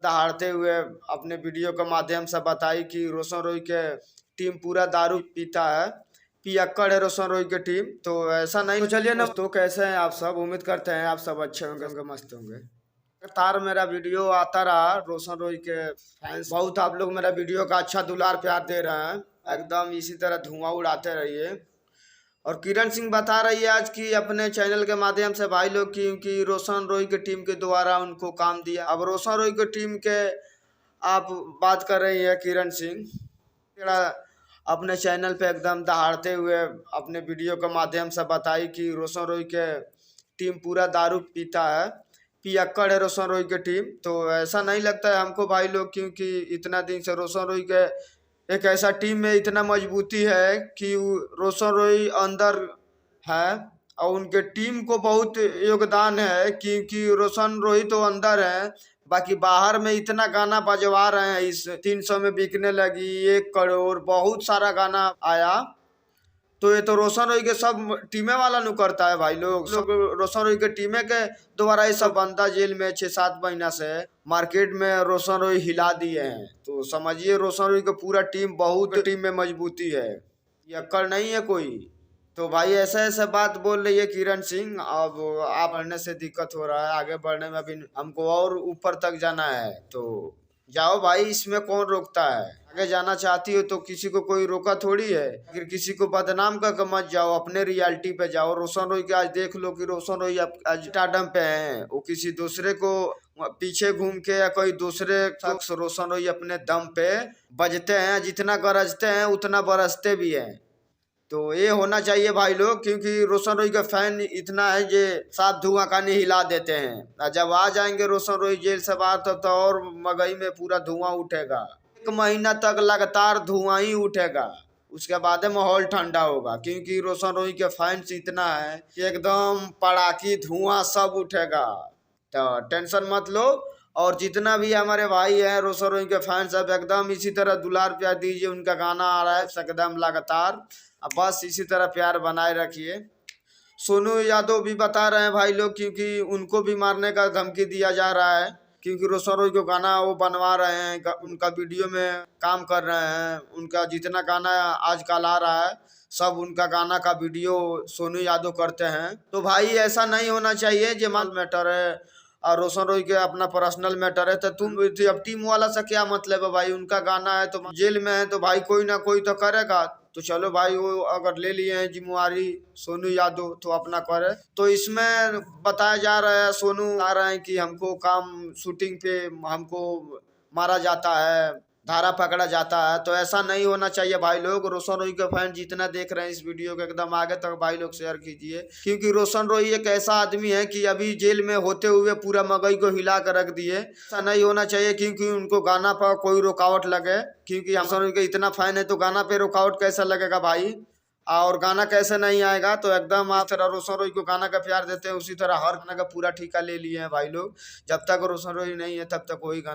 दहाड़ते हुए अपने वीडियो के माध्यम से बताई कि रोशन रोय के टीम पूरा दारू पीता है, पियक्कड़ है रोशन रोय की टीम। तो ऐसा नहीं। तो चलिए ना, तो कैसे हैं आप सब? उम्मीद करते हैं आप सब अच्छे होंगे, मस्त होंगे। लगातार मेरा वीडियो आता रहा, रोशन रोय के फैंस बहुत आप लोग मेरा वीडियो का अच्छा दुलार प्यार दे रहे हैं, एकदम इसी तरह धुआं उड़ाते रहिए। और किरण सिंह बता रही है आज की अपने चैनल के माध्यम से भाई लोग क्योंकि रोशन रोय की टीम के द्वारा उनको काम दिया। अब रोशन रोय की टीम के आप बात कर रही है किरण सिंह, अपने चैनल पे एकदम दहाड़ते हुए अपने वीडियो के माध्यम से बताई कि रोशन रोय के टीम पूरा दारू पीता है, पियक्कड़ है रोशन रोय की टीम। तो ऐसा नहीं लगता है हमको भाई लोग, क्योंकि इतना दिन से रोशन रोय के एक ऐसा टीम में इतना मजबूती है कि रोशन रोय अंदर है और उनके टीम को बहुत योगदान है, क्योंकि रोशन रोय तो अंदर है, बाकी बाहर में इतना गाना बजवा रहे हैं। इस 300 में बिकने लगी, 1 करोड़, बहुत सारा गाना आया। तो ये तो रोशन रोय के सब टीमें वाला नु करता है भाई लोग, सब रोशन रोय के टीमें के द्वारा ये सब बंदा जेल में 6-7 महीना से मार्केट में रोशन रोय हिला दिए हैं। तो समझिए रोशन रोय का पूरा टीम, बहुत टीम में मजबूती है, ये अक्कड़ नहीं है कोई। तो भाई ऐसे ऐसे बात बोल रही है किरण सिंह। अब आप बढ़ने से दिक्कत हो रहा है, आगे बढ़ने में अभी हमको और ऊपर तक जाना है। तो जाओ भाई, इसमें कौन रोकता है? आगे जाना चाहती हो तो किसी को कोई रोका थोड़ी है। फिर किसी को बदनाम करके मत जाओ, अपने रियलिटी पे जाओ। रोशन रोय के आज देख लो कि रोशन रोय आज स्टारडम पे हैं, वो किसी दूसरे को पीछे घूम के या कोई दूसरे शख्स रोशन रोय अपने दम पे बजते हैं, जितना गरजते हैं उतना बरसते भी हैं। तो ये होना चाहिए भाई लोग, क्योंकि रोशन रोय का फैन इतना है जे साफ धुआं का नहीं हिला देते हैं। और जब आ जाएंगे रोशन रोय जेल से बाहर तो और मगई में पूरा धुआं उठेगा, 1 महीना तक लगातार धुआं ही उठेगा। उसके बाद माहौल ठंडा होगा, क्योंकि रोशन रोय के फैंस इतना है कि एकदम पड़ाकी धुआं सब उठेगा। तो टेंशन मत लो। और जितना भी हमारे भाई हैं रोशन रोय के फैंस, सब एकदम इसी तरह दुलार प्यार दीजिए। उनका गाना आ रहा है एकदम लगातार, अब बस इसी तरह प्यार बनाए रखिए। सोनू यादव भी बता रहे हैं भाई लोग, क्योंकि उनको भी मारने का धमकी दिया जा रहा है, क्योंकि रोशन रोय को गाना वो बनवा रहे हैं, उनका वीडियो में काम कर रहे हैं। उनका जितना गाना आजकल आ रहा है सब उनका गाना का वीडियो सोनू यादव करते हैं। तो भाई ऐसा नहीं होना चाहिए, जो माल मैटर है और रोशन रोय के अपना पर्सनल मैटर है। तो तुम अब टीम वाला से क्या मतलब है भाई? उनका गाना है तो जेल में है, तो भाई कोई ना कोई तो करेगा। तो चलो भाई, वो अगर ले लिए हैं जिम्मेवारी सोनू यादव तो अपना करे। तो इसमें बताया जा रहा है, सोनू आ रहे हैं कि हमको काम शूटिंग पे हमको मारा जाता है, धारा पकड़ा जाता है। तो ऐसा नहीं होना चाहिए भाई लोग। रोशन रोय के फैन जितना देख रहे हैं इस वीडियो को एकदम आगे तक भाई लोग शेयर कीजिए, क्योंकि रोशन रोय एक ऐसा आदमी है कि अभी जेल में होते हुए पूरा मगई को हिला कर रख दिए। ऐसा नहीं होना चाहिए, क्योंकि उनको गाना पर कोई रुकावट लगे, क्योंकि रोशन रोय के इतना फैन है तो गाना पे रुकावट कैसा लगेगा भाई? और गाना कैसे नहीं आएगा? तो एकदम आप तरह रोशन रोय को गाना का प्यार देते हैं, उसी तरह हर गाना का पूरा ठेका ले लिए हैं भाई लोग। जब तक रोशन रोय नहीं है तब तक वही गाना